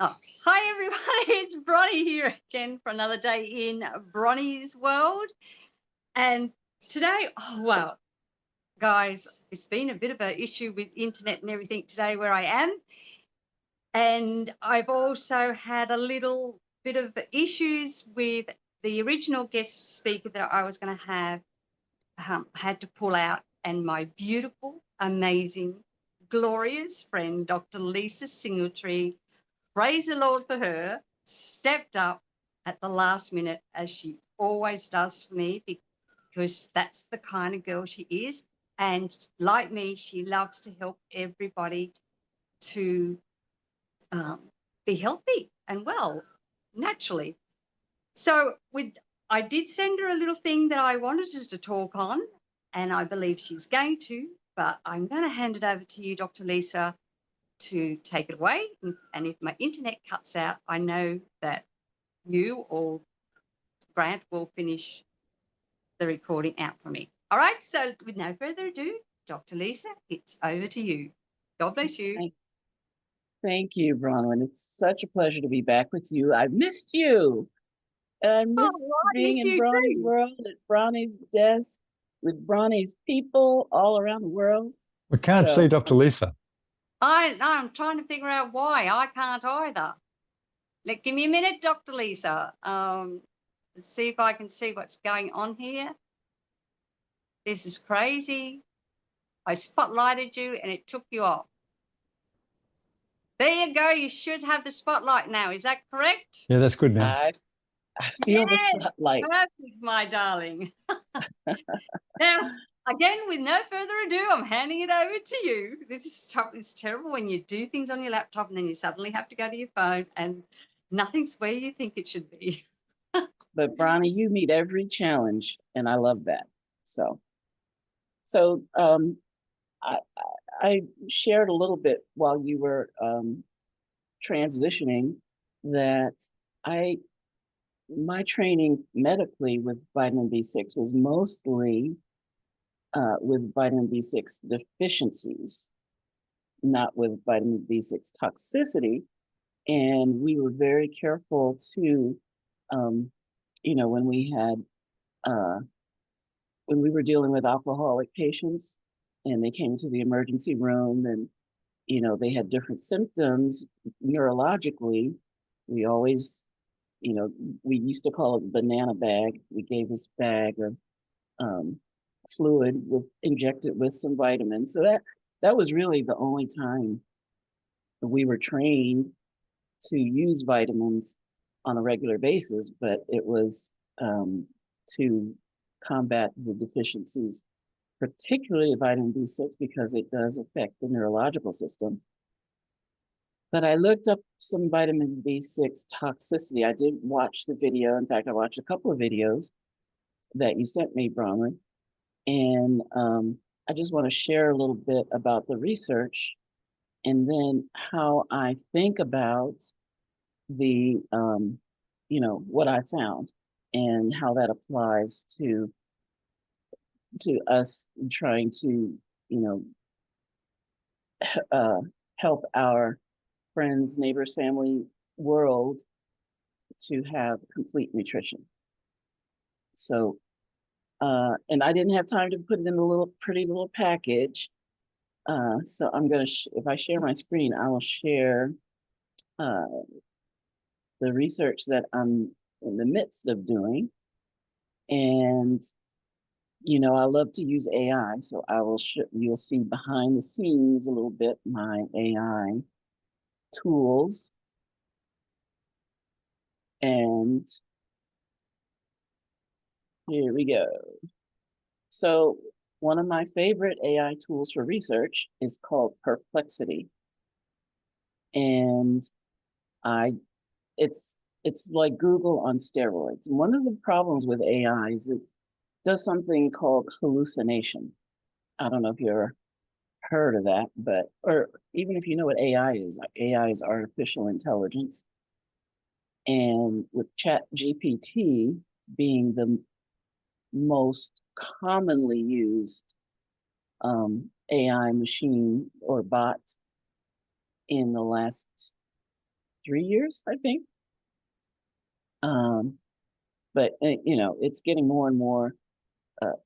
Oh, hi everybody, it's Bronie here again for another day in Bronie's world. And today, oh wow, guys, it's been a bit of an issue with internet and everything today where I am. And I've also had a little bit of issues with the original guest speaker that I was going to have, had to pull out, and my beautiful, amazing, glorious friend, Dr. Lisa Singletary, praise the Lord for her, stepped up at the last minute as she always does for me, because that's the kind of girl she is. And like me, she loves to help everybody to um, be healthy and well, naturally. So I did send her a little thing that I wanted us to talk on, and I believe she's going to, but I'm going to hand it over to you, Dr. Lisa, to take it away. And if my internet cuts out, I know that you or Grant will finish the recording out for me. All right, so with no further ado, Dr. Lisa, it's over to you. God bless you. Thank you, Bronwyn. It's such a pleasure to be back with you. I missed you. I missed being in Bronnie's world, at Bronnie's desk, with Bronnie's people all around the world. We can't see Dr. Lisa. I'm trying to figure out why. I can't either. Give me a minute, Dr. Lisa. Let's see if I can see what's going on here. This is crazy. I spotlighted you and it took you off. There you go. You should have the spotlight now. Is that correct? Yeah, that's good now. I feel the spotlight. Perfect, my darling. Now, again, with no further ado, I'm handing it over to you. This is tough. It's terrible when you do things on your laptop and then you suddenly have to go to your phone and nothing's where you think it should be. But Bronie, you meet every challenge, and I love that. So I shared a little bit while you were transitioning that my training medically with vitamin B6 was mostly with vitamin B6 deficiencies, not with vitamin B6 toxicity. And we were very careful to, when we had, when we were dealing with alcoholic patients and they came to the emergency room and, they had different symptoms neurologically, we always, we used to call it banana bag. We gave this bag of fluid injected with some vitamins. So that was really the only time we were trained to use vitamins on a regular basis, but it was to combat the deficiencies, particularly vitamin B6, because it does affect the neurological system. But I looked up some vitamin B6 toxicity. I did watch the video. In fact, I watched a couple of videos that you sent me, Bronie. And I just want to share a little bit about the research and then how I think about the, what I found and how that applies to us trying to, help our friends, neighbors, family, world to have complete nutrition. So, and I didn't have time to put it in a little pretty little package. So I'm going to, if I share my screen, I will share the research that I'm in the midst of doing. And, I love to use AI. So I will, you'll see behind the scenes a little bit, my AI tools. And here we go. So one of my favorite AI tools for research is called Perplexity. And it's like Google on steroids. And one of the problems with AI is it does something called hallucination. I don't know if you've ever heard of that, or even if you know what AI is artificial intelligence. And with ChatGPT being the most commonly used AI machine or bot in the last 3 years, I think. But you know, it's getting more and more.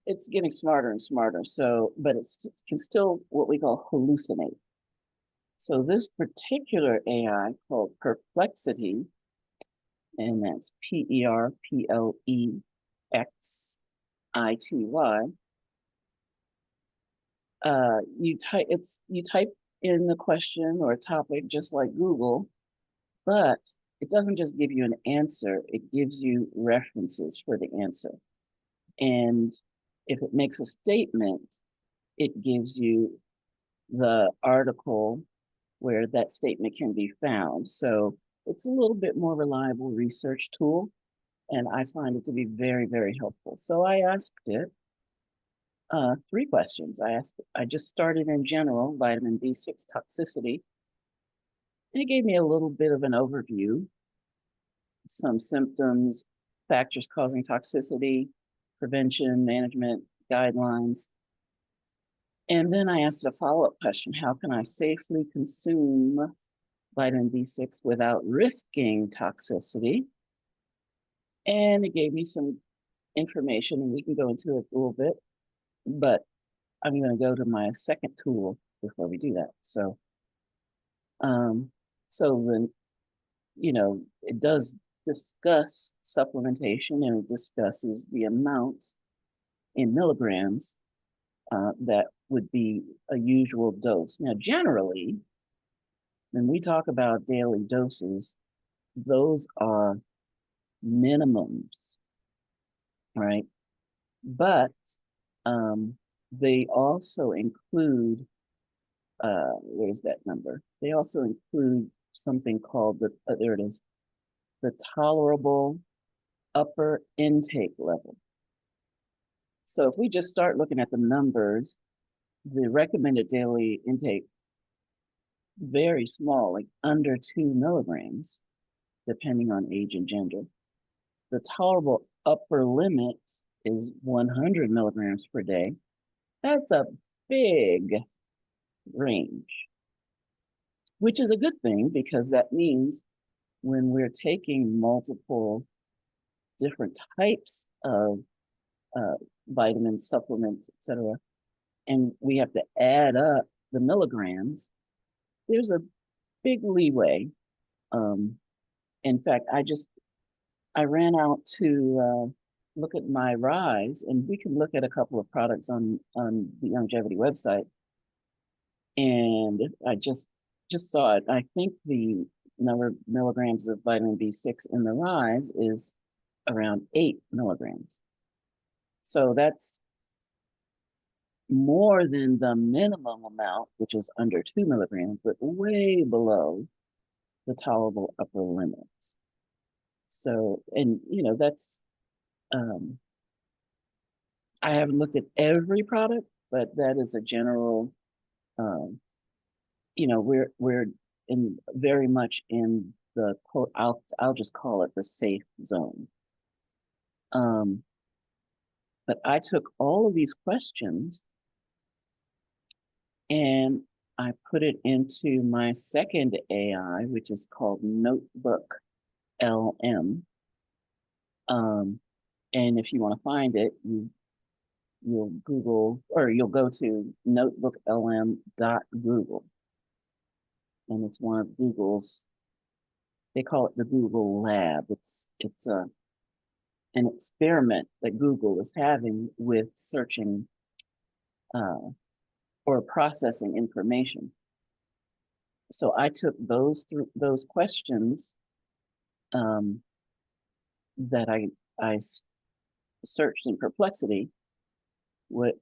It's getting smarter and smarter. So, but it can still what we call hallucinate. So this particular AI called Perplexity, and that's Perplexity. You type in the question or topic just like Google, but it doesn't just give you an answer, it gives you references for the answer. And if it makes a statement, it gives you the article where that statement can be found. So it's a little bit more reliable research tool, and I find it to be very, very helpful. So I asked it 3 questions. I just started in general, vitamin B6 toxicity, and it gave me a little bit of an overview, some symptoms, factors causing toxicity, prevention, management, guidelines. And then I asked a follow-up question, how can I safely consume vitamin B6 without risking toxicity? And it gave me some information, and we can go into it a little bit, but I'm going to go to my second tool before we do that. So, then, you know, it does discuss supplementation, and it discusses the amounts in milligrams that would be a usual dose. Now, generally, when we talk about daily doses, those are minimums, right? But they also include, where's that number? They also include something called there it is, the tolerable upper intake level. So if we just start looking at the numbers, the recommended daily intake, very small, like under 2 milligrams, depending on age and gender. The tolerable upper limit is 100 milligrams per day. That's a big range, which is a good thing because that means when we're taking multiple different types of vitamins, supplements, etc., and we have to add up the milligrams, there's a big leeway. In fact, I ran out to look at my Rise, and we can look at a couple of products on the Longevity website. And I just saw it. I think the number of milligrams of vitamin B6 in the Rise is around 8 milligrams. So that's more than the minimum amount, which is under 2 milligrams, but way below the tolerable upper limits. So, and you know, that's, I haven't looked at every product, but that is a general, you know, we're in very much in the quote, I'll just call it the safe zone. But I took all of these questions and I put it into my second AI, which is called Notebook LM. And if you want to find it, you'll Google, or you'll go to notebooklm.google. And it's one of Google's, they call it the Google Lab. It's an experiment that Google is having with searching or processing information. So I took those questions that I searched in Perplexity. What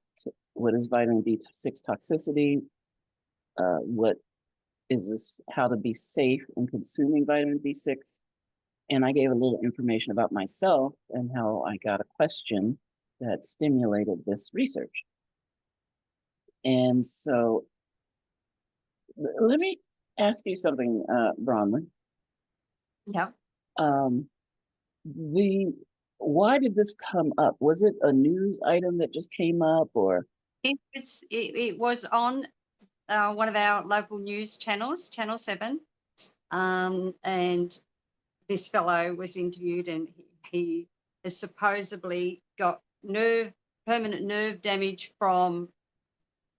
is vitamin B6 toxicity? What is this? How to be safe in consuming vitamin B6? And I gave a little information about myself and how I got a question that stimulated this research. And so let me ask you something, Bronie. Yeah. Why did this come up? Was it a news item that just came up, or? It was on one of our local news channels, Channel 7. And this fellow was interviewed, and he has supposedly got permanent nerve damage from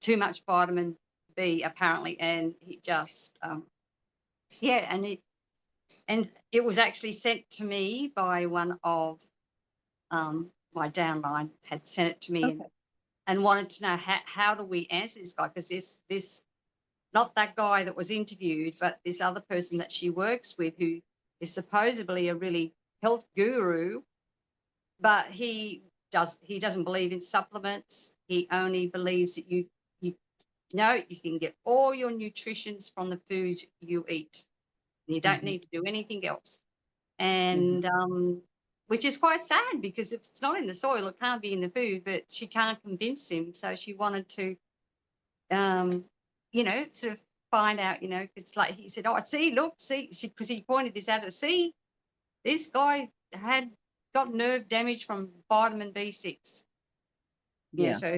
too much vitamin B, apparently, and he just and it was actually sent to me by one of my downline had sent it to me, Okay. and wanted to know how do we answer this guy, because this not that guy that was interviewed, but this other person that she works with, who is supposedly a really health guru, but he doesn't believe in supplements. He only believes that you know you can get all your nutritions from the food you eat. You don't need to do anything else. And which is quite sad, because if it's not in the soil, it can't be in the food. But she can't convince him, so she wanted to, sort of find out, because like he said, oh, see, because he pointed this out, see, this guy had got nerve damage from vitamin B6. Yeah. So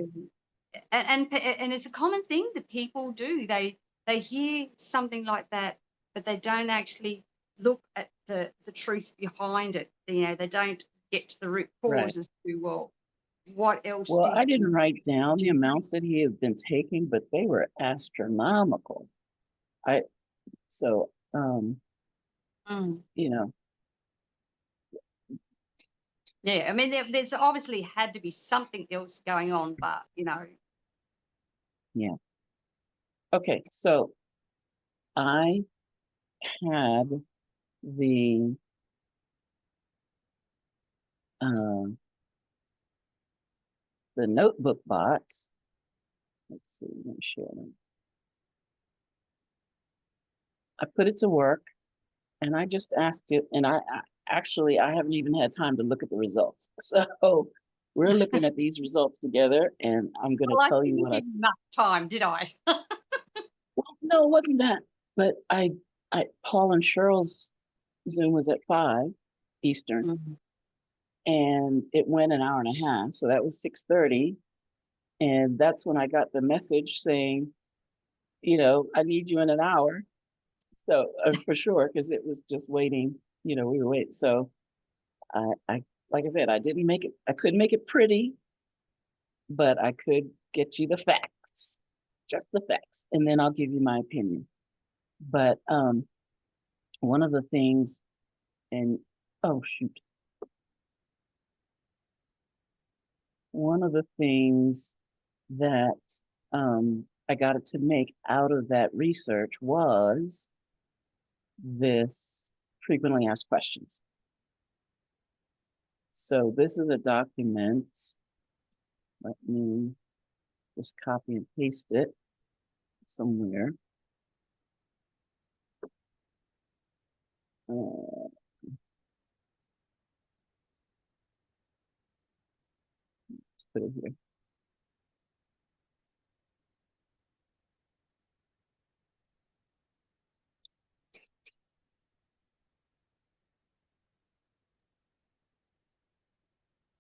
and it's a common thing that people do. They hear something like that, but they don't actually look at the truth behind it. They don't get to the root Right. cause as to, well, what else Well, did I didn't you write down the do? amounts that he had been taking, but they were astronomical. So, Mm. you know, Yeah, I mean, there's obviously had to be something else going on, but yeah. Okay, so I had the uh, the notebook box. Let's see, let me share it. I put it to work, and I just asked it, and actually I haven't even had time to look at the results. So we're looking at these results together, and I'm going to well, I tell you didn't what I. give enough time, did I? Well, no, it wasn't that, but Paul and Cheryl's Zoom was at 5 Eastern, Mhm. and it went an hour and a half, so that was 6:30, and that's when I got the message saying, I need you in an hour. So for sure, because it was just waiting, we were waiting. So I, like I said, I couldn't make it pretty, but I could get you the facts, just the facts, and then I'll give you my opinion. But one of the things, and oh shoot, one of the things that I got it to make out of that research was this frequently asked questions. So this is a document. Let me just copy and paste it somewhere. Let's put it here.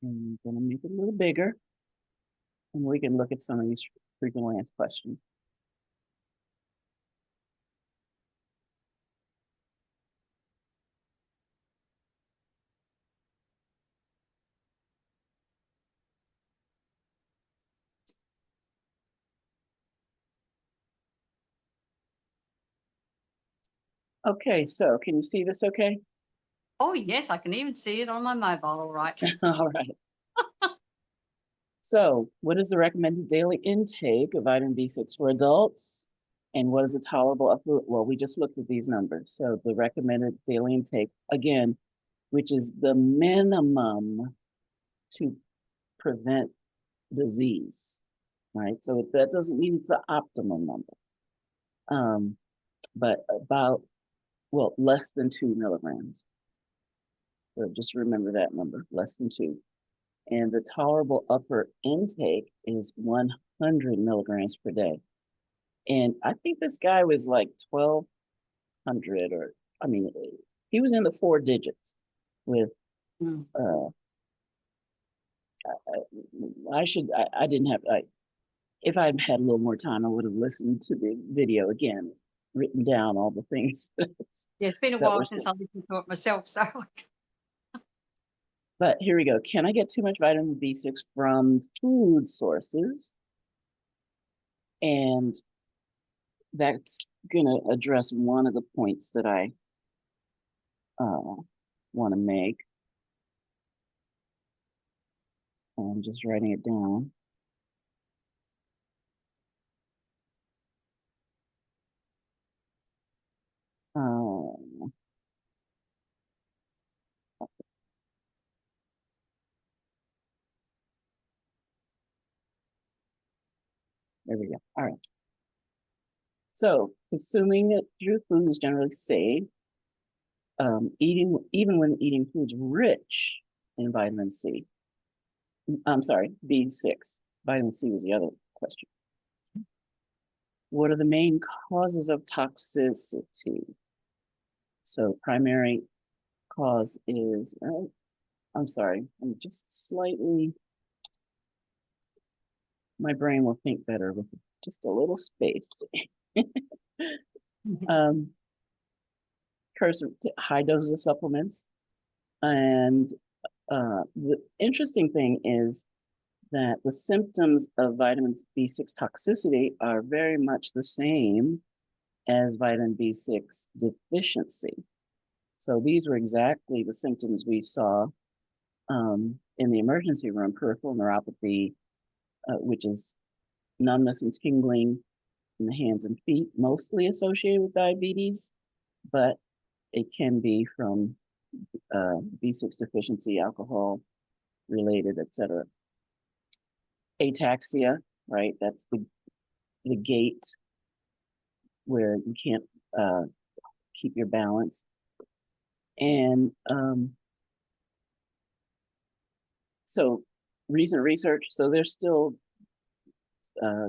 I'm going to make it a little bigger, and we can look at some of these frequently asked questions. Okay, so can you see this okay? Oh, yes, I can even see it on my mobile, all right. All right. So what is the recommended daily intake of vitamin B6 for adults? And what is a tolerable upper? Well, we just looked at these numbers. So the recommended daily intake, again, which is the minimum to prevent disease, right? So that doesn't mean it's the optimum number, but less than 2 milligrams. So just remember that number, less than 2. And the tolerable upper intake is 100 milligrams per day. And I think this guy was like 1,200, or I mean, he was in the 4 digits with. I didn't have. If I'd had a little more time, I would have listened to the video again. written down all the things. Yeah, it's been a that while were since I listened to it myself, so But here we go. Can I get too much vitamin B6 from food sources? And that's going to address one of the points that I want to make. I'm just writing it down. There we go. All right. So consuming it through food is generally safe. Even when eating foods rich in vitamin C. I'm sorry, B6. Vitamin C was the other question. What are the main causes of toxicity? So primary cause is, I'm sorry, I'm just slightly, my brain will think better with just a little space. High doses of supplements. And the interesting thing is that the symptoms of vitamin B6 toxicity are very much the same as vitamin B6 deficiency. So these were exactly the symptoms we saw in the emergency room: peripheral neuropathy, which is numbness and tingling in the hands and feet, mostly associated with diabetes, but it can be from B6 deficiency, alcohol related, etc. Ataxia, right? That's the gait where you can't keep your balance. And so recent research, so they're still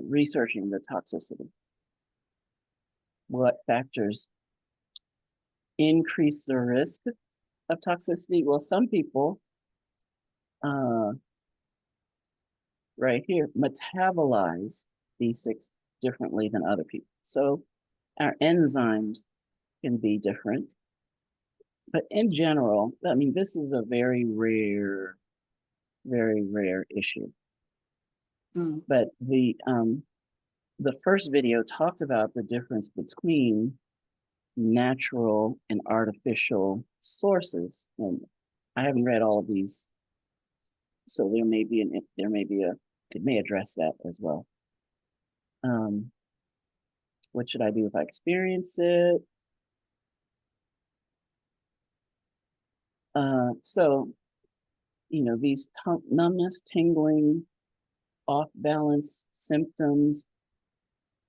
researching the toxicity. What factors increase the risk of toxicity? Well, some people, right here, metabolize B6 differently than other people. So our enzymes can be different. But in general, I mean, this is a very rare issue. But the first video talked about the difference between natural and artificial sources, and I haven't read all of these, so it may address that as well. What should I do if I experience it? So, you know, these numbness, tingling, off balance symptoms.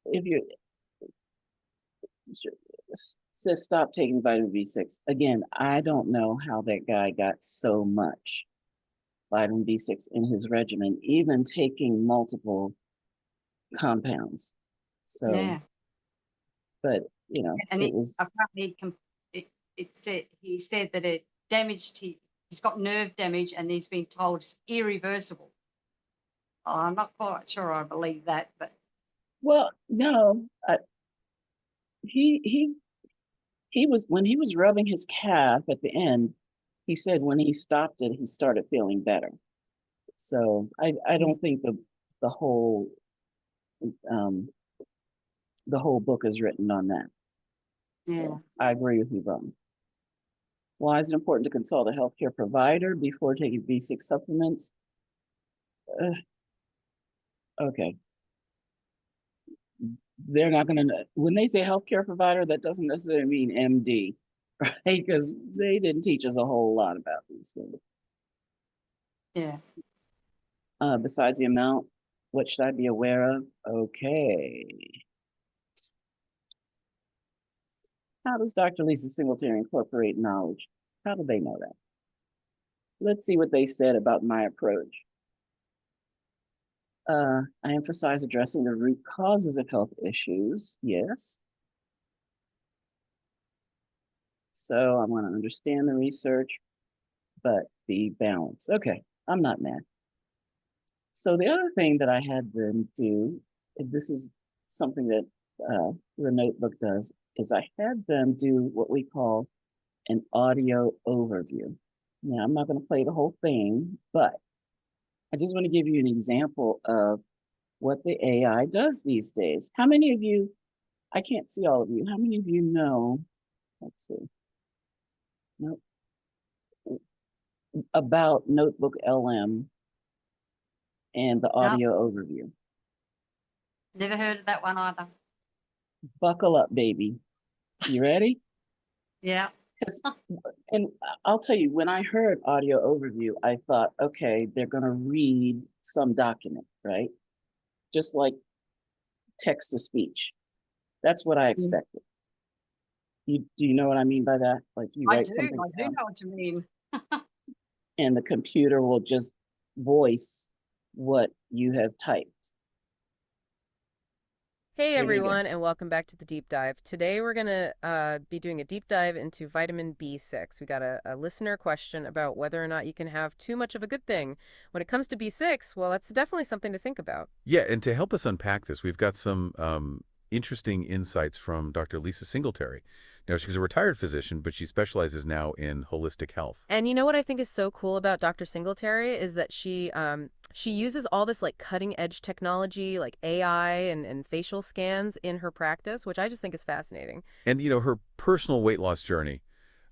If you says stop taking vitamin B6, again, I don't know how that guy got so much vitamin B6 in his regimen, even taking multiple compounds. So, yeah. But you know, and it was apparently he said that it damaged. He's got nerve damage, and he's been told it's irreversible. I'm not quite sure I believe that, but well, no, he was, when he was rubbing his calf at the end, he said when he stopped it, he started feeling better. So I don't think the whole book is written on that. Yeah, so I agree with you, Bronie. Why is it important to consult a healthcare provider before taking B6 supplements? Okay. They're not going to, when they say healthcare provider, that doesn't necessarily mean MD, right? Because they didn't teach us a whole lot about these things. Yeah. Besides the amount, what should I be aware of? Okay. How does Dr. Lisa Singletary incorporate knowledge? How do they know that? Let's see what they said about my approach. I emphasize addressing the root causes of health issues. Yes. So I want to understand the research, but be balanced. Okay, I'm not mad. So the other thing that I had them do, this is something that the notebook does, is I had them do what we call an audio overview. Now, I'm not going to play the whole thing, but I just want to give you an example of what the AI does these days. How many of you, I can't see all of you, how many of you know, let's see, nope, about Notebook LM and the No, audio overview? never heard of that one either. Buckle up, baby. You ready? Yeah. 'Cause- and I'll tell you, when I heard audio overview, I thought, okay, they're going to read some document, right? Just like text to speech. That's what I expected. Do you know what I mean by that? Like you I write do. something I do down know what you mean. and the computer will just voice what you have typed. Hey There you go. everyone, and welcome back to the deep dive. Today we're going to be doing a deep dive into vitamin B6. We got a listener question about whether or not you can have too much of a good thing. When it comes to B6, well, that's definitely something to think about. Yeah, and to help us unpack this, we've got some interesting insights from Dr. Lisa Singletary. Now, she's a retired physician, but she specializes now in holistic health. And you know what I think is so cool about Dr. Singletary is that she uses all this like cutting edge technology like AI and facial scans in her practice, which I just think is fascinating. And, her personal weight loss journey,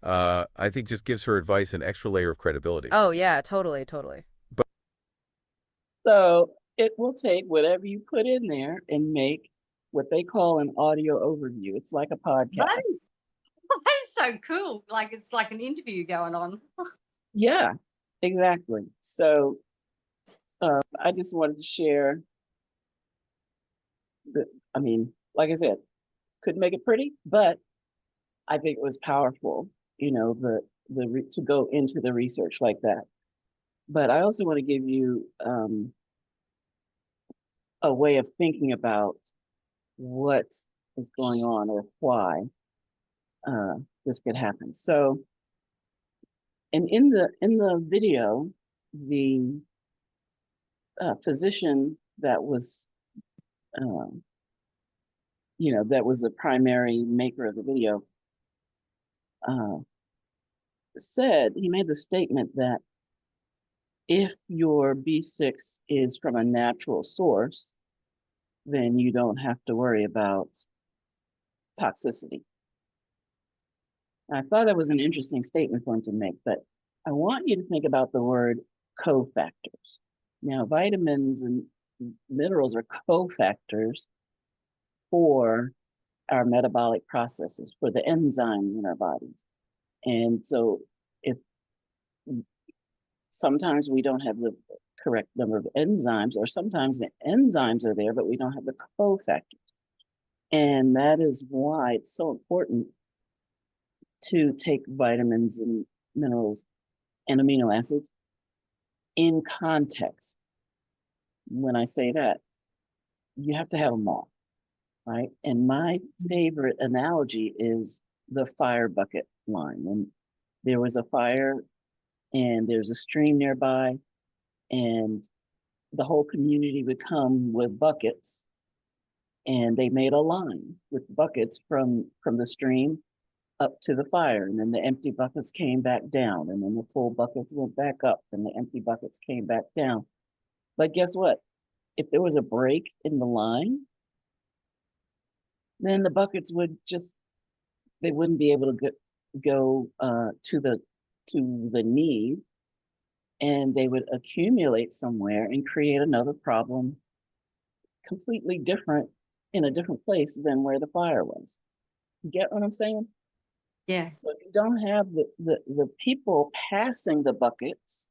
I think just gives her advice an extra layer of credibility. Oh yeah, totally. So it will take whatever you put in there and make what they call an audio overview. It's like a podcast. That is so cool. Like it's like an interview going on. Yeah, exactly. So I just wanted to share I mean, like I said, couldn't make it pretty, but I think it was powerful, to go into the research like that. But I also want to give you a way of thinking about what is going on or why this could happen. So, and in the video, the physician that was, that was the primary maker of the video, said he made the statement that if your B6 is from a natural source, then you don't have to worry about toxicity. I thought that was an interesting statement for him to make, but I want you to think about the word cofactors. Now, vitamins and minerals are cofactors for our metabolic processes, for the enzymes in our bodies. And so if sometimes we don't have the correct number of enzymes, or sometimes the enzymes are there, but we don't have the cofactors. And that is why it's so important to take vitamins and minerals and amino acids in context. When I say that, you have to have them all, right? And my favorite analogy is the fire bucket line. When there was a fire and there's a stream nearby, and the whole community would come with buckets, and they made a line with buckets from the stream up to the fire, and then the empty buckets came back down, and then the full buckets went back up, and the empty buckets came back down. But guess what? If there was a break in the line, then the buckets would they wouldn't be able to go to the need, and they would accumulate somewhere and create another problem completely different in a different place than where the fire was. You get what I'm saying? Yeah. So if you don't have the people passing the buckets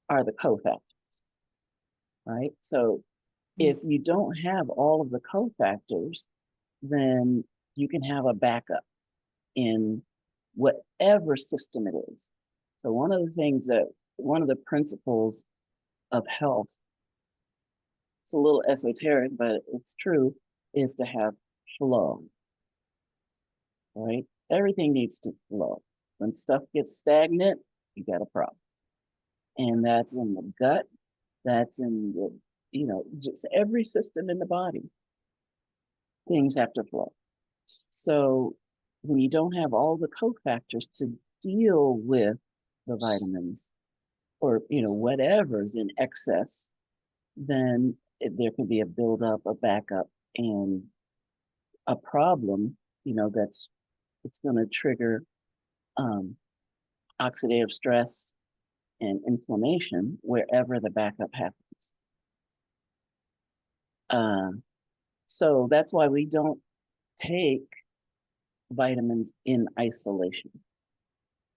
are the cofactors, right? So if you don't have all of the cofactors, then you can have a backup in whatever system it is. So one of the principles of health, it's a little esoteric, but it's true, is to have flow, right? Everything needs to flow. When stuff gets stagnant, you got a problem. And that's in the gut, that's in just every system in the body. Things have to flow. So when you don't have all the cofactors to deal with the vitamins or, whatever's in excess, then there can be a buildup, a backup, and a problem, it's going to trigger oxidative stress and inflammation wherever the backup happens. So that's why we don't take vitamins in isolation,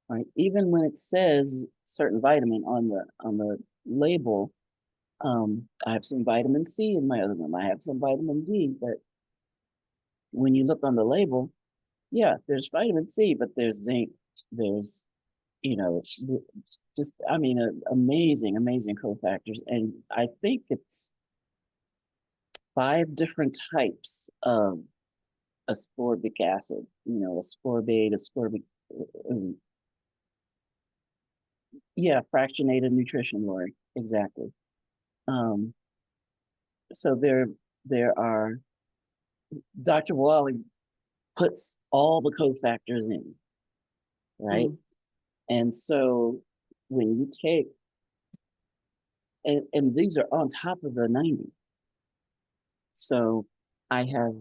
right? Even when it says certain vitamin on the label, I have some vitamin C in my other one. I have some vitamin D, but when you look on the label, yeah, there's vitamin C, but there's zinc, there's just amazing, amazing cofactors, and I think it's 5 different types of ascorbic acid. Ascorbate, ascorbic, uh, yeah, fractionated nutrition, Lori, exactly. So there are. Dr. Wally puts all the cofactors in, right? And so when you take, and these are on top of the 90. So I have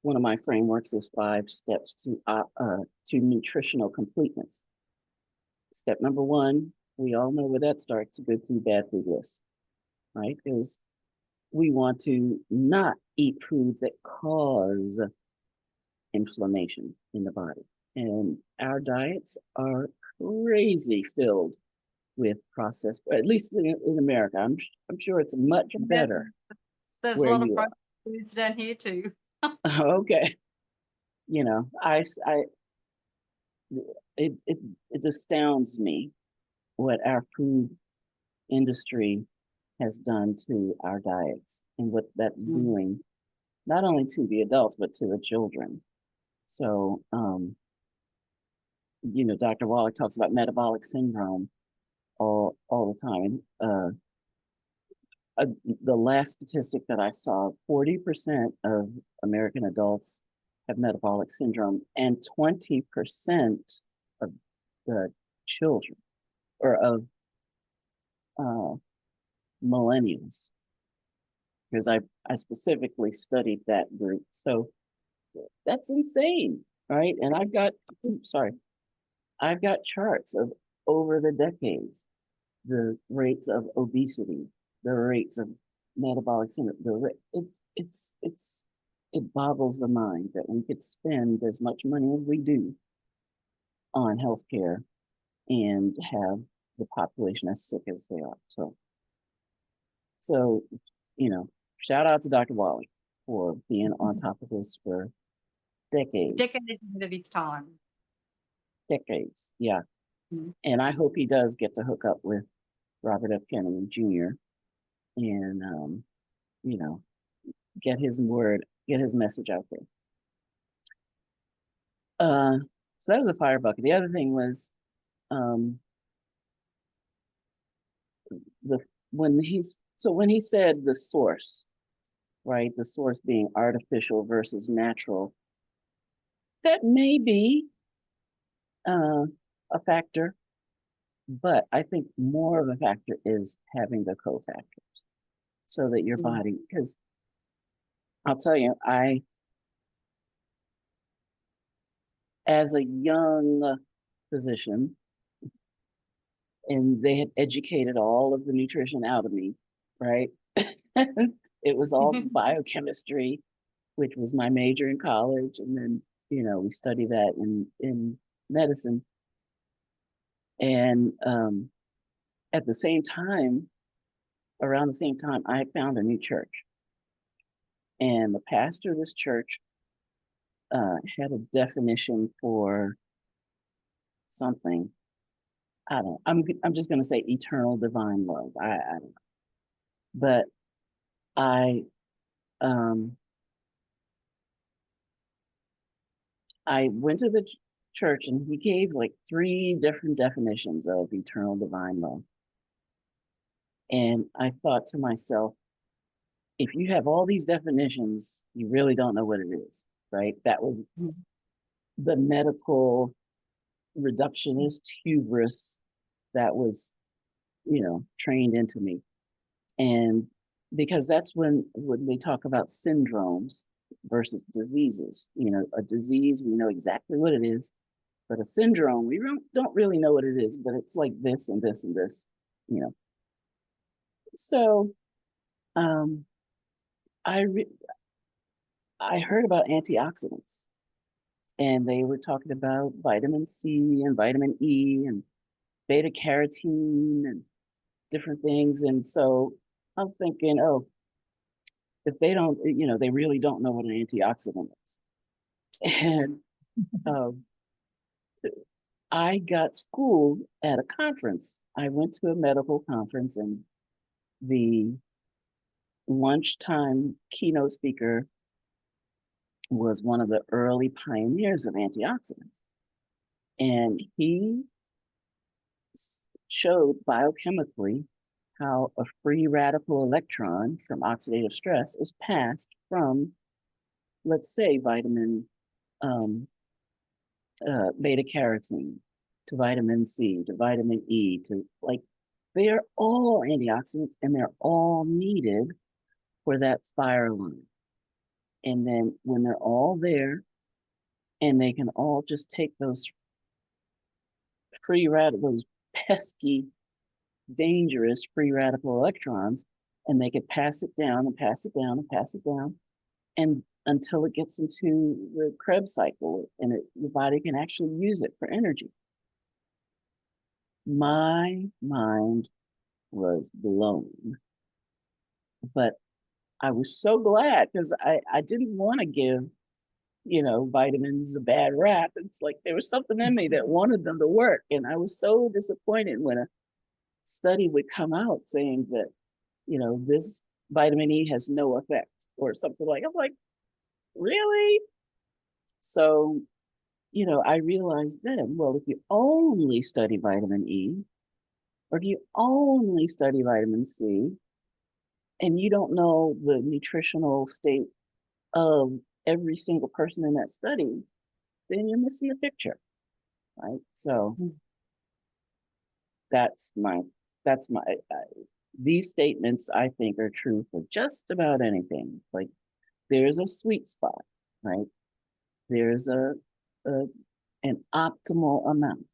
one of my frameworks is 5 steps to nutritional completeness. Step number 1, we all know where that starts, a good food, bad food list, right? Because we want to not eat foods that cause inflammation in the body. And our diets are crazy filled with processed, at least in America. I'm sure it's much better. There's a where lot of you are. foods down here too. Okay. It astounds me what our food industry has done to our diets and what that's doing, not only to the adults, but to the children. So, Dr. Wallach talks about metabolic syndrome all the time. The last statistic that I saw, 40% of American adults have metabolic syndrome, and 20% of the children or of millennials, because I specifically studied that group. So that's insane, right? And I've got charts of over the decades, the rates of obesity, the rates of metabolic syndrome. It boggles the mind that we could spend as much money as we do on healthcare and have the population as sick as they are. So, shout out to Dr. Wally for being on top of this for decades. Decades ahead of its time. Decades, yeah. And I hope he does get to hook up with Robert F. Kennedy Jr. and, get his message out there. So that was a fire bucket. The other thing was, when he said the source, right? The source being artificial versus natural, that may be a factor, but I think more of a factor is having the cofactors so that your body, because I'll tell you, as a young physician, and they had educated all of the nutrition out of me, right? It was all biochemistry, which was my major in college, and then we study that in medicine. And at the same time, around the same time, I found a new church, and the pastor of this church had a definition for something. I don't. I'm just going to say eternal divine love. I don't know, but I went to the church and he gave like 3 different definitions of eternal divine love. And I thought to myself, if you have all these definitions, you really don't know what it is. right? That was the medical reductionist hubris that was, trained into me. And because that's when they talk about syndromes versus diseases, a disease, we know exactly what it is, but a syndrome, we don't really know what it is, but it's like this and this and this, you know. So um, I I heard about antioxidants, and they were talking about vitamin C and vitamin E and beta carotene and different things. And so I'm thinking, oh, if they don't, they really don't know what an antioxidant is. And um, I got schooled at a conference. I went to a medical conference, and the lunchtime keynote speaker was one of the early pioneers of antioxidants. And he showed biochemically how a free radical electron from oxidative stress is passed from, let's say, vitamin beta carotene to vitamin C to vitamin E to, like, they're all antioxidants and they're all needed for that fire line. And then when they're all there, and they can all just take those free radical, those pesky, dangerous free radical electrons, and they could pass it down and pass it down and pass it down, and until it gets into the Krebs cycle, and your body can actually use it for energy. My mind was blown, but I was so glad, because I didn't want to give vitamins a bad rap. It's like there was something in me that wanted them to work. And I was so disappointed when a study would come out saying that, this vitamin E has no effect or something like, I'm like, really? So, I realized then, well, if you only study vitamin E, or if you only study vitamin C, and you don't know the nutritional state of every single person in that study, then you're missing the picture, right? So that's my these statements, I think, are true for just about anything. Like, there's a sweet spot, right? There's an optimal amount,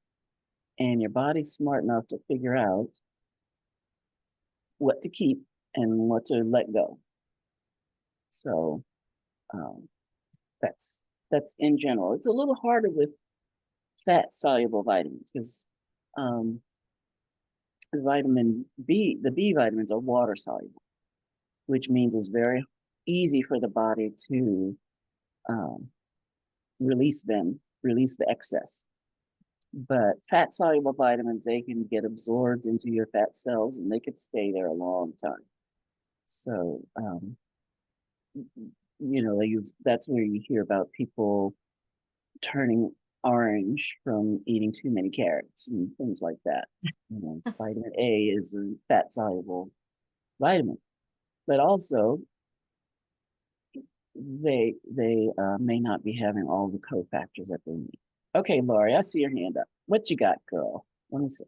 and your body's smart enough to figure out what to keep and what to let go. So that's in general. It's a little harder with fat soluble vitamins, because vitamin B, the B vitamins, are water soluble, which means it's very easy for the body to release the excess. But fat soluble vitamins, they can get absorbed into your fat cells, and they could stay there a long time. So that's where you hear about people turning orange from eating too many carrots and things like that. Vitamin A is a fat soluble vitamin, but also they may not be having all the cofactors that they need. Okay, Lori, I see your hand up. What you got, girl? Let me see.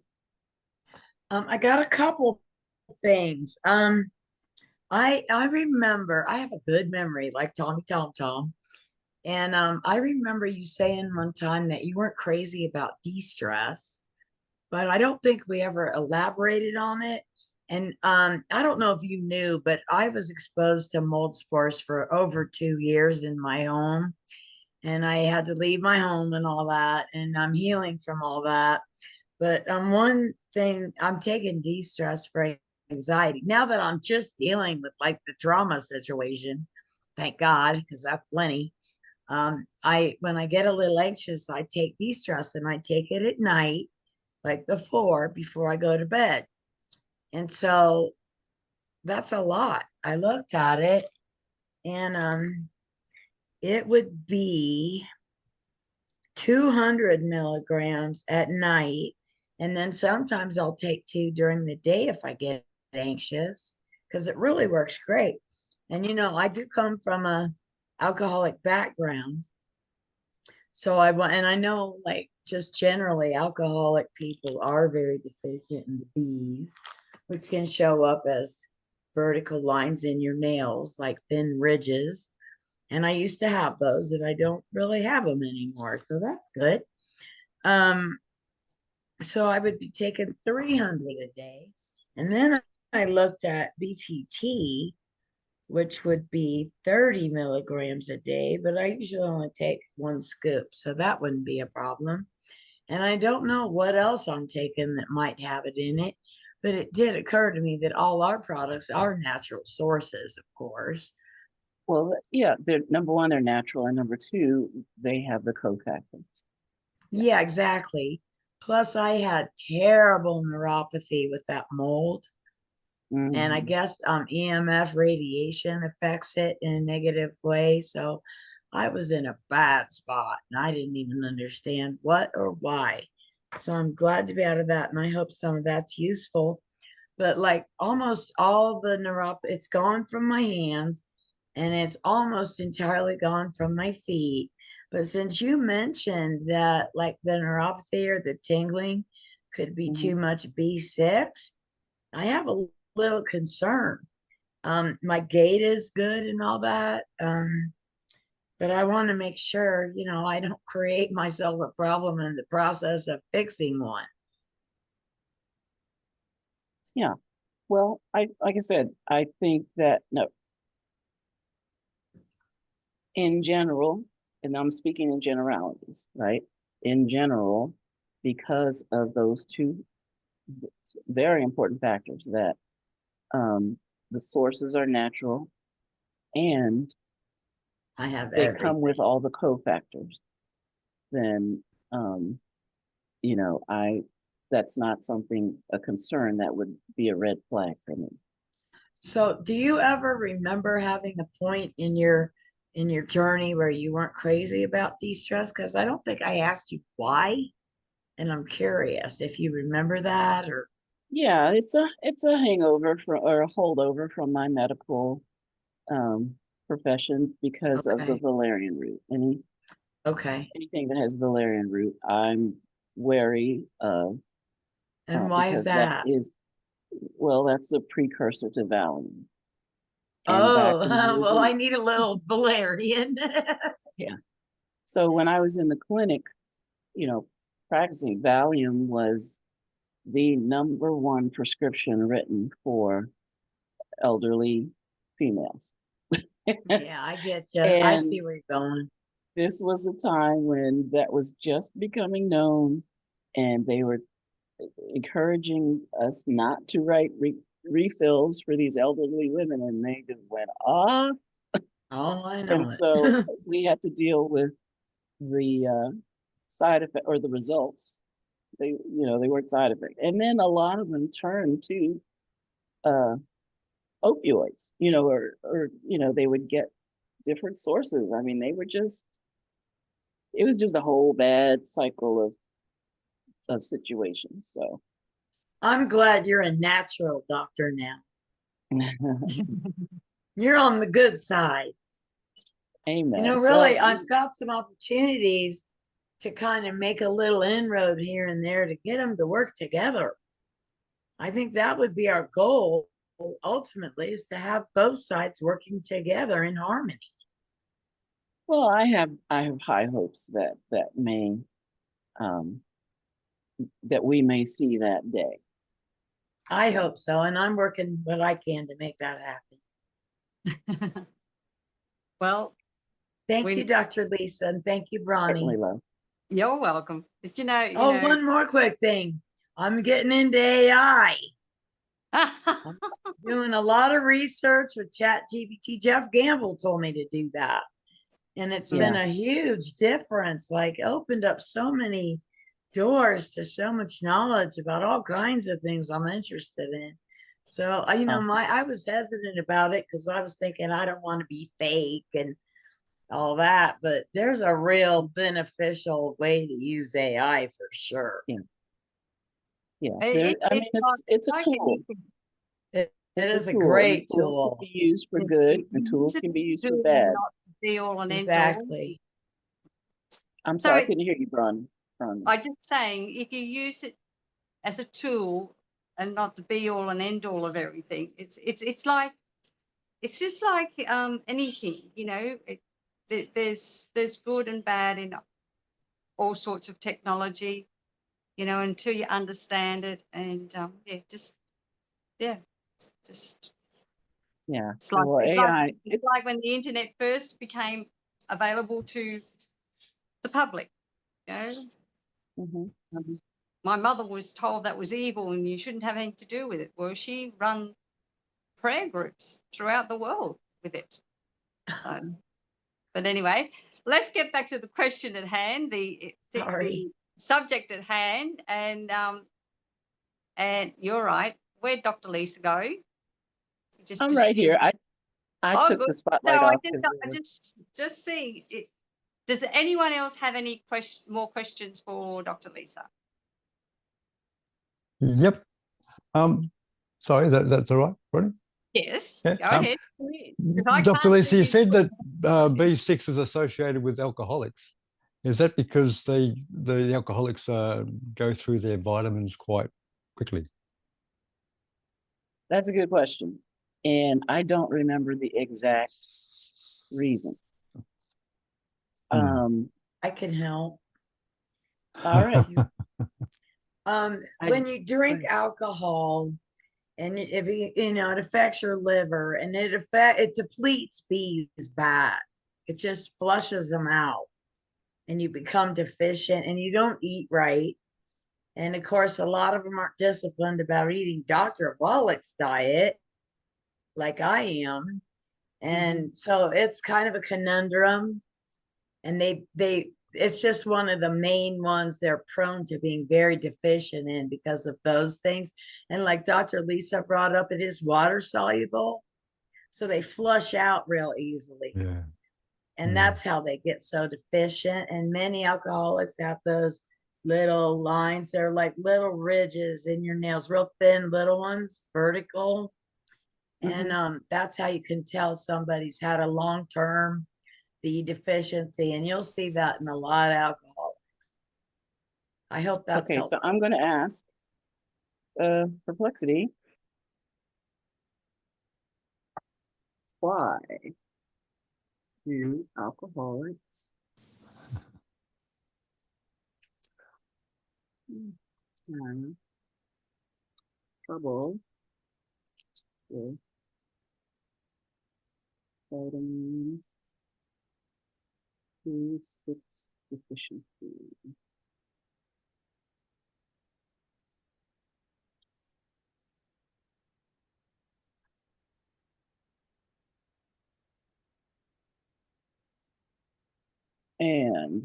I got a couple things. I remember, I have a good memory, like Tommy Tom. And I remember you saying one time that you weren't crazy about de-stress, but I don't think we ever elaborated on it. And I don't know if you knew, but I was exposed to mold spores for over 2 years in my home. And I had to leave my home and all that. And I'm healing from all that. But one thing, I'm taking de-stress for anxiety. Now that I'm just dealing with like the trauma situation, thank God, because that's plenty. When I get a little anxious, I take de-stress, and I take it at night, like the 4 before I go to bed. And so that's a lot. I looked at it, and it would be 200 milligrams at night. And then sometimes I'll take 2 during the day if I get anxious, because it really works great. And I do come from a alcoholic background. So and I know like just generally alcoholic people are very deficient in the B's, which can show up as vertical lines in your nails, like thin ridges. And I used to have those, and I don't really have them anymore. So that's good. So I would be taking 300 a day. And then I looked at BTT, which would be 30 milligrams a day, but I usually only take 1 scoop. So that wouldn't be a problem. And I don't know what else I'm taking that might have it in it, but it did occur to me that all our products are natural sources, of course. Well, yeah, they're number one, they're natural, and number two, they have the cofactors. Yeah, exactly. Plus, I had terrible neuropathy with that mold. And I guess EMF radiation affects it in a negative way. So I was in a bad spot and I didn't even understand what or why. So I'm glad to be out of that. And I hope some of that's useful. But like almost all the neuropathy, it's gone from my hands and it's almost entirely gone from my feet. But since you mentioned that like the neuropathy or the tingling could be too much B6, I have a little concern. My gait is good and all that. But I want to make sure, I don't create myself a problem in the process of fixing one. Yeah. Well, like I said, I think that no, in general, and I'm speaking in generalities, right? In general, because of those two very important factors that the sources are natural and I have they everything. come with all the cofactors, then that's not a concern that would be a red flag for me. So do you ever remember having a point in your journey where you weren't crazy about de-stress? Because I don't think I asked you why. And I'm curious if you remember that or Yeah, it's a hangover or a holdover from my medical profession because of the okay. valerian root. Okay. Anything that has valerian root, I'm wary of And why is because that that? is, well, that's a precursor to Valium. And back Oh, in the years, well, I need a little valerian. yeah. So when I was in the clinic, practicing, Valium was the number one prescription written for elderly females. Yeah, I get you. I see And where you're going. this was a time when that was just becoming known, and they were encouraging us not to write refills for these elderly women, and they just went off. Oh, I And know so it. we had to deal with the side effect or the results. They weren't side effects. And then a lot of them turned to uh, opioids, or they would get different sources. I mean, it was just a whole bad cycle of situations. So I'm glad you're a natural doctor now. You're on the good side. amen. Well, Really, I've got some opportunities to kind of make a little inroad here and there to get them to work together. I think that would be our goal ultimately, is to have both sides working together in harmony. well, I have high hopes um, that we may see that day. I hope so. And I'm working what I can to make that happen. Well, Thank you, Dr. Lisa, and thank you, Certainly, Bronie. love. you're welcome. But Oh, one more quick thing. I'm getting into AI. Doing a lot of research with ChatGPT. Jeff Gamble told me to do that. And it's been Yeah. a huge difference, like opened up so many doors to so much knowledge about all kinds of things I'm interested in. So, Awesome. I was hesitant about it because I was thinking I don't want to be fake and all that, but there's a real beneficial way to use AI for sure. Yeah. Yeah. It, I it, mean, it's a tool. It It's is a a tool, and great tools can tool. be used for good, and tools can be used for bad. be all and end all. Exactly. I'm So sorry, I couldn't hear you, Bronie. I'm just saying, if you use it as a tool and not the be all and end all of everything, it's like, it's just like anything, you know. There's good and bad in all sorts of technology, you know, until you understand it. And just yeah, just Yeah. it's like Well, it's AI, like when the internet first became available to the public, you know. mhm. My mother was told that was evil and you shouldn't have anything to do with it. Well, she run prayer groups throughout the world with it. But anyway, let's get back to the question at hand, the Sorry. subject at hand, and you're right. Where'd Dr. Lisa go? She just I'm right here. disappeared. I Oh, took good. the So spotlight I off because just see. Does anyone else have any more questions for Dr. Lisa? Yep. Sorry, that's all right, Bronie? Yes. Yeah. Go ahead. Because I Dr. can't Lisa, see you you. said that B6 is associated with alcoholics. Is that because the alcoholics go through their vitamins quite quickly? that's a good question. And I don't remember the exact reason. I can help. All right. When you drink alcohol, and if you know, it affects your liver, and it depletes bees bad. It just flushes them out, and you become deficient, and you don't eat right. And of course, a lot of them aren't disciplined about eating Dr. Wallach's diet, like I am. And so it's kind of a conundrum. And it's just one of the main ones they're prone to being very deficient in because of those things. And like Dr. Lisa brought up, it is water soluble, so they flush out real easily. Yeah. And that's how they get so deficient. And many alcoholics have those little lines. They're like little ridges in your nails, real thin little ones, vertical. And that's how you can tell somebody's had a long-term B deficiency, and you'll see that in a lot of alcoholics. I hope that's Okay, helpful. so I'm going to ask Perplexity, why do alcoholics have trouble with vitamin B6 deficiency? And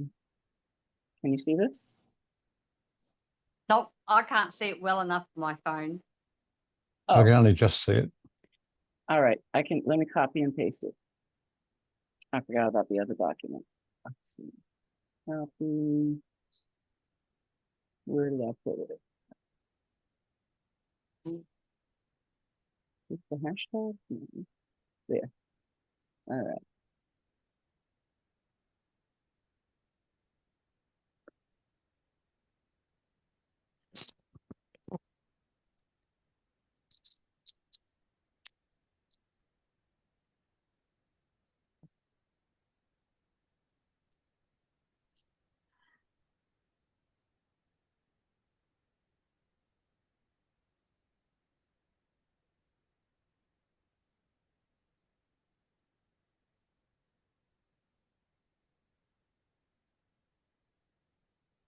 can you see this? Nope, I can't see it well enough for my phone. I Oh, can only just see it. all right. Let me copy and paste it. I forgot about the other document. Let's see. Copy. Where did I put it? Is the hashtag? There. All right.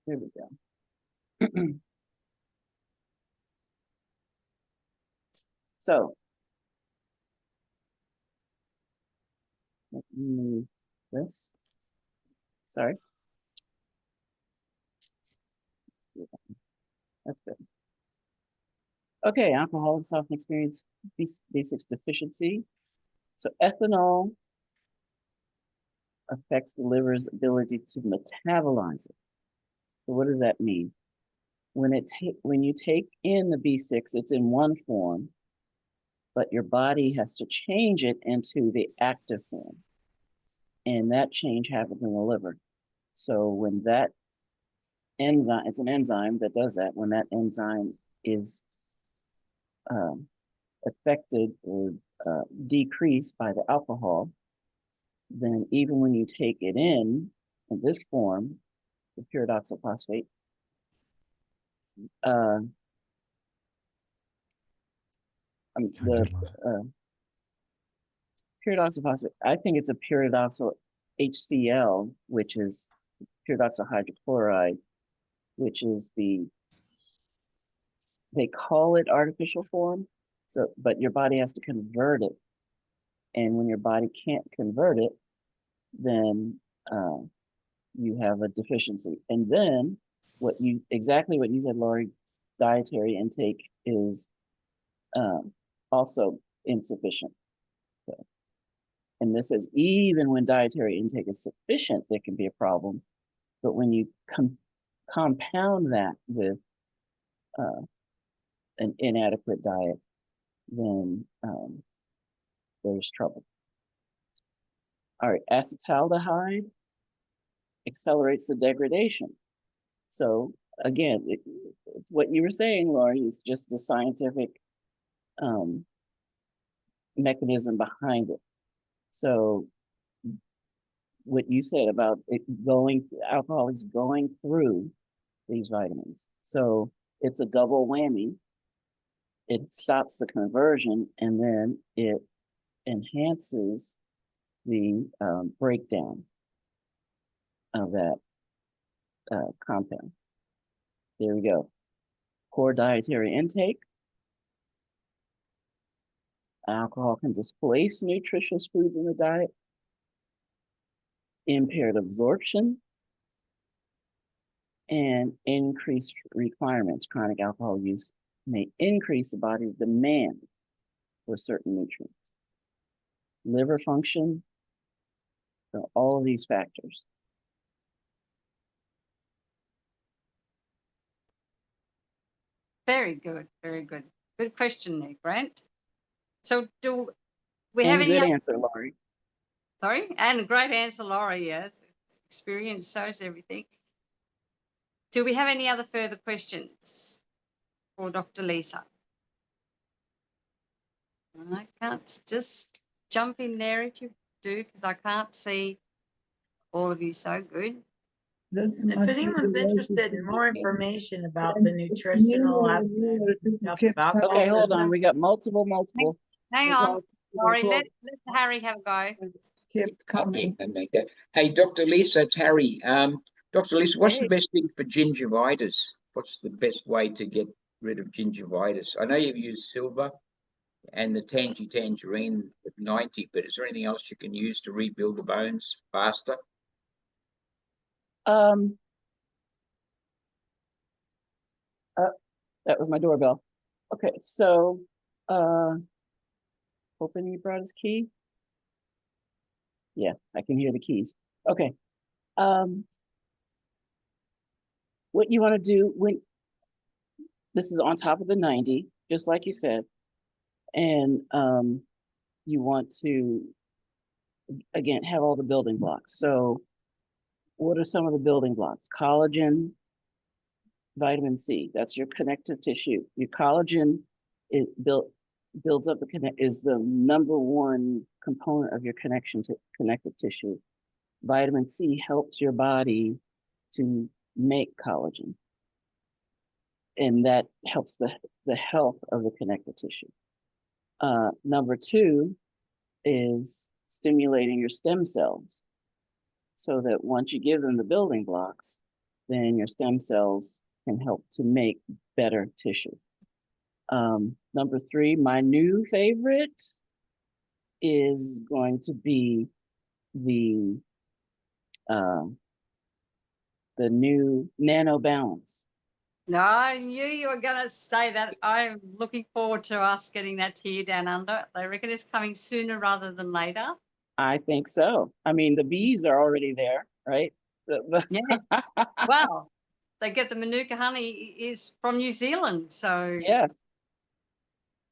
Here we go. So let me move this. Sorry. That's good. Okay, alcoholics often experience B6 deficiency. So ethanol affects the liver's ability to metabolize it. So what does that mean? When you take in the B6, it's in one form, but your body has to change it into the active form. and that change happens in the liver. So when that enzyme, it's an enzyme that does that, when that enzyme is affected or decreased by the alcohol, then even when you take it in this form, the pyridoxal uh, the pyridoxal I think it's a pyridoxal HCl, which is pyridoxal hydrochloride, which is they call it artificial form. So, but your body has to convert it. And when your body can't convert it, then you have a deficiency. And then exactly what you said, Laurie, dietary intake is also insufficient. So, and this is even when dietary intake is sufficient, there can be a problem. But when you compound that with an inadequate diet, then there's trouble. All right, acetaldehyde accelerates the degradation. So again, it's what you were saying, Laurie, is just the scientific mechanism behind it. So what you said about alcoholics going through these vitamins. So it's a double whammy. It stops the conversion, and then it enhances the breakdown of that compound. There we go. Poor dietary intake. Alcohol can displace nutritious foods in the diet. Impaired absorption and increased requirements. Chronic alcohol use may increase the body's demand for certain nutrients. Liver function, so all of these factors. Very good, very good. Good question there, Grant. So do we have And any good other, answer, Laurie. sorry? And a great answer, Laurie, yes. Experience shows everything. Do we have any other further questions for Dr. Lisa? I can't just jump in there if you do, because I can't see all of you so good. If anyone's interested in more information about the nutritional aspect of alcoholism, Okay, hold on. We got multiple. Hang on, Laurie, let Harry have a go. Kept coming and make that. Hey, Dr. Lisa, it's Harry. Dr. Lisa, what's the best thing for gingivitis? What's the best way to get rid of gingivitis? I know you've used silver and the tangerine at 90, but is there anything else you can use to rebuild the bones faster? That was my doorbell. Okay, so hoping he brought his key. Yeah, I can hear the keys. Okay. What you want to do when this is on top of the 90, just like you said, and you want to again have all the building blocks. So what are some of the building blocks? Collagen, vitamin C, that's your connective tissue. Your collagen builds up is the number one component of your connective tissue. Vitamin C helps your body to make collagen, and that helps the health of the connective tissue. Number two is stimulating your stem cells, so that once you give them the building blocks, then your stem cells can help to make better tissue. Number three, my new favorite is going to be the new Nano Balance. No, I knew you were going to say that. I'm looking forward to us getting that to you down under. They reckon it's coming sooner rather than later. I think so. I mean, the bees are already there, right? Yes. Well, they get the Manuka honey is from New Zealand, so yes.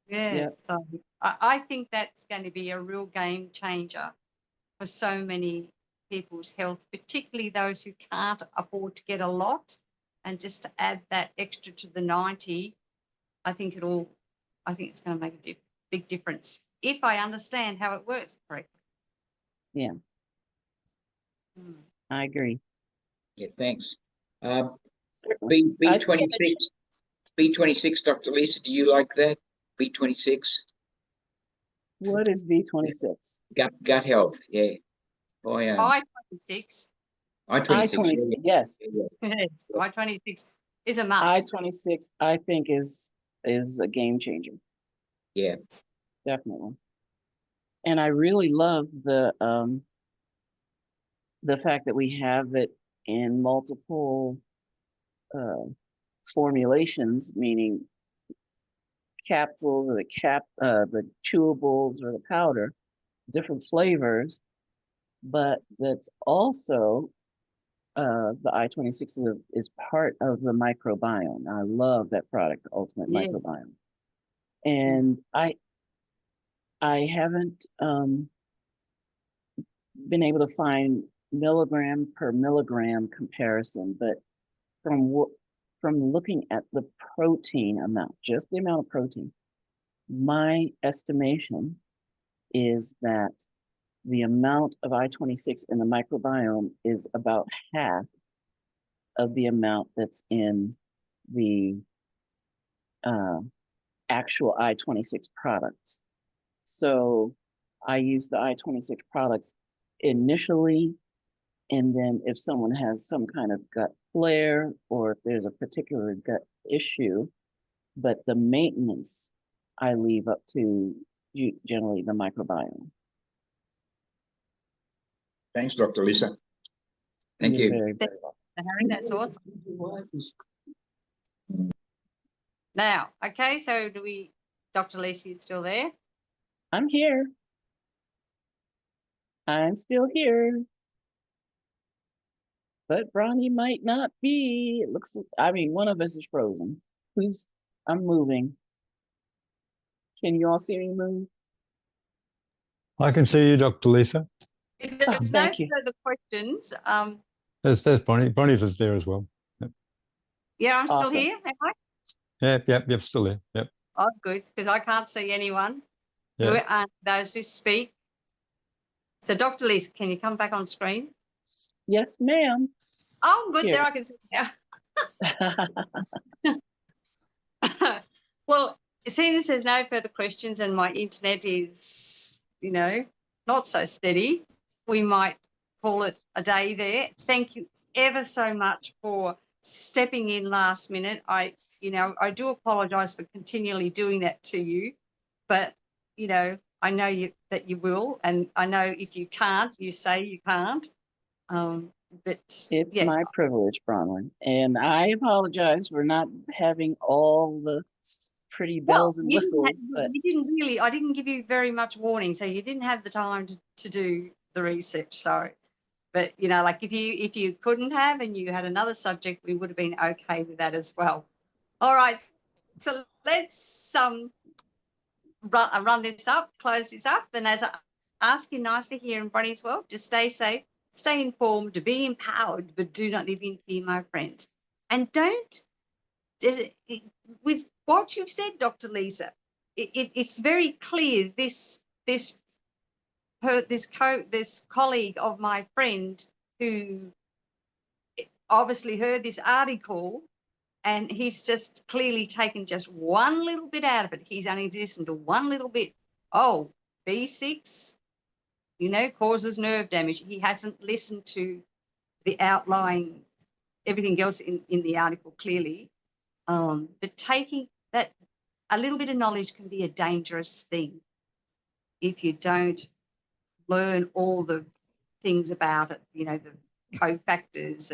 yeah. Yep. So I think that's going to be a real game changer for so many people's health, particularly those who can't afford to get a lot. And just to add that extra to the 90, I think it's going to make a big difference if I understand how it works correctly. Yeah, Mm. I agree. Yeah, thanks. Certainly. I see B26, B26, Dr. Lisa, do you like that? B26, What is B26? gut health, yeah. I-26, I-26, I-26, yes. I-26 is a must. I-26, I think is a game changer, yeah. definitely. And I really love the fact that we have it in multiple formulations, meaning capsules or the chewables or the powder, different flavors, but that's also the I-26 is part of the microbiome. I love that product, the Ultimate Yeah. Microbiome. And I haven't been able to find milligram per milligram comparison, but from looking at the protein amount, just the amount of protein, my estimation is that the amount of I-26 in the microbiome is about half of the amount that's in the actual I-26 products. So I use the I-26 products initially, and then if someone has some kind of gut flare or if there's a particular gut issue, but the maintenance I leave up to generally the microbiome. Thanks, Dr. Lisa. Thank You're you. very, very welcome. Harry, that's awesome. Now, okay, so Dr. Lisa, you still there? I'm here. I'm still here. But Bronie might not be. It looks, I mean, one of us is frozen. I'm moving. Can you all see me move? I can see you, Dr. Lisa. If there's no thank you. further questions, There's Bonnie. Bonnie's is there as well. Yep. yeah, I'm still Awesome. here, am I? Yep, still there. Yep. Oh, good, because I can't see anyone. Yeah. Those who speak. So, Dr. Lisa, can you come back on screen? Yes, ma'am. Oh, good, Here. there I can see now. Well, seeing as there's no further questions and my internet is, not so steady, we might call it a day there. Thank you ever so much for stepping in last minute. I do apologize for continually doing that to you, but, I know that you will, and I know if you can't, you say you can't. But It's yes, my privilege, Bronwyn. And I apologize for not having all the pretty bells and whistles, but you didn't really, I didn't give you very much warning, so you didn't have the time to do the research. So, but like if you couldn't have and you had another subject, we would have been okay with that as well. All right, so let's run this up, close this up, and as I ask you nicely here in Bronie's World, just stay safe, stay informed, be empowered, but do not live in fear, my friends. And don't, with what you've said, Dr. Lisa, it's very clear this colleague of my friend who obviously heard this article, and he's just clearly taken just one little bit out of it. He's only listened to one little bit. Oh, B6, causes nerve damage. He hasn't listened to the outlying, everything else in the article clearly. But taking that, a little bit of knowledge can be a dangerous thing if you don't learn all the things about it, the cofactors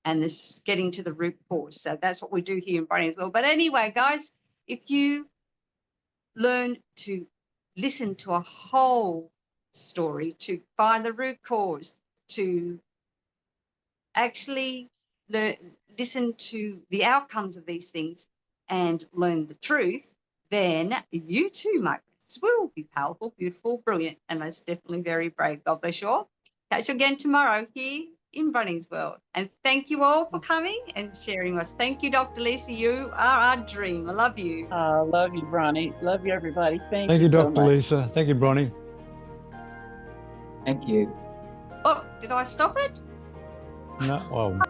and this getting to the root cause. So that's what we do here in Bronie as well. But anyway, guys, if you learn to listen to a whole story, to find the root cause, to actually listen to the outcomes of these things and learn the truth, then you too, my friends, will be powerful, beautiful, brilliant, and most definitely very brave. God bless you all. Catch you again tomorrow here in Bronie's World. And thank you all for coming and sharing with us. Thank you, Dr. Lisa. You are our dream. I love you. Love you, Bronie. Love you, everybody. Thank Thank you you, so Dr. much. Lisa. Thank you, Bronie. Thank you. Oh, did I stop it? No, well,